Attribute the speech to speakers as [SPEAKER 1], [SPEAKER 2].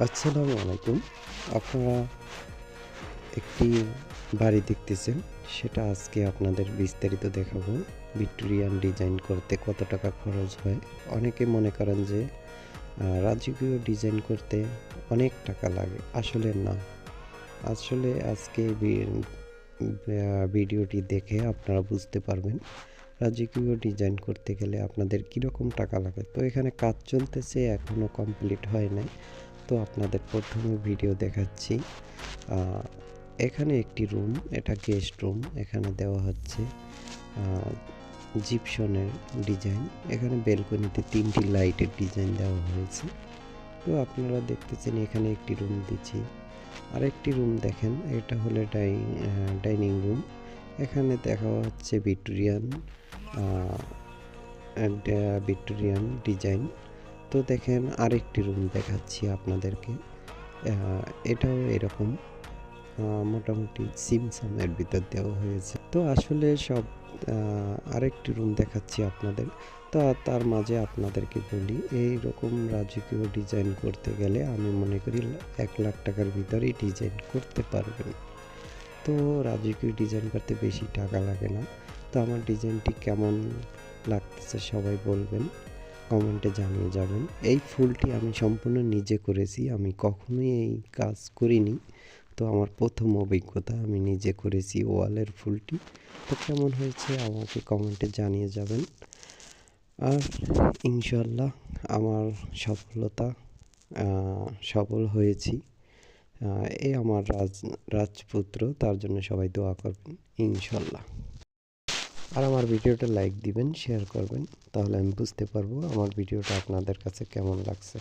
[SPEAKER 1] আসসালামু আলাইকুম। আপনারা একটি বাড়ি দেখতেছেন, সেটা আজকে আপনাদের বিস্তারিত দেখাবো। ভিক্টোরিয়ান ডিজাইন করতে কত টাকা খরচ হয়? অনেকে মনে করেন যে রাজকীয় ডিজাইন করতে অনেক টাকা লাগে। আসলে না। আসলে আজকে ভিডিওটি দেখে আপনারা বুঝতে পারবেন রাজকীয় ডিজাইন করতে গেলে আপনাদের কীরকম টাকা লাগে। তো এখানে কাজ চলতেছে, এখনও কমপ্লিট হয় নাই। তো আপনাদের প্রথমে ভিডিও দেখাচ্ছি। এখানে একটি রুম, এটা গেস্ট রুম। এখানে দেওয়া হচ্ছে জিপসনের ডিজাইন। এখানে বেলকনিতে 3টি লাইটের ডিজাইন দেওয়া হয়েছে। তো আপনারা দেখতেছেন এখানে একটি রুম দিচ্ছি। আরেকটি রুম দেখেন, এটা হলো ডাইনিং রুম। এখানে দেখা হচ্ছে ভিক্টোরিয়ান ডিজাইন। তো দেখেন আরেকটি রুম দেখাচ্ছি আপনাদেরকে। এটাও এরকম মোটামুটি সিমসামের ভিতর দেওয়া হয়েছে। তো আসলে সব আরেকটি রুম দেখাচ্ছি আপনাদের। তো তার মাঝে আপনাদেরকে বলি, এইরকম রাজকীয় ডিজাইন করতে গেলে আমি মনে করি 1 লাখ টাকার ভিতরেই ডিজাইন করতে পারবেন। তো রাজকীয় ডিজাইন করতে বেশি টাকা লাগে না। তো আমার ডিজাইনটি কেমন লাগতেছে সবাই বলবেন, কমেন্টে জানিয়ে যাবেন। এই ফুলটি আমি সম্পূর্ণ নিজে করেছি, আমি কখনোই এই কাজ করিনি। তো আমার প্রথম অভিজ্ঞতা, আমি নিজে করেছি ওয়ালের ফুলটি। তো কেমন হয়েছে আমাকে কমেন্টে জানিয়ে যাবেন। আর ইনশাল্লাহ আমার সফল হয়েছি। এই আমার রাজপুত্র, তার জন্য সবাই দোয়া করবেন ইনশাল্লাহ। আর আমার ভিডিওটা লাইক দিবেন, শেয়ার করবেন, তাহলে আমি বুঝতে পারবো আমার ভিডিওটা আপনাদের কাছে কেমন লাগছে।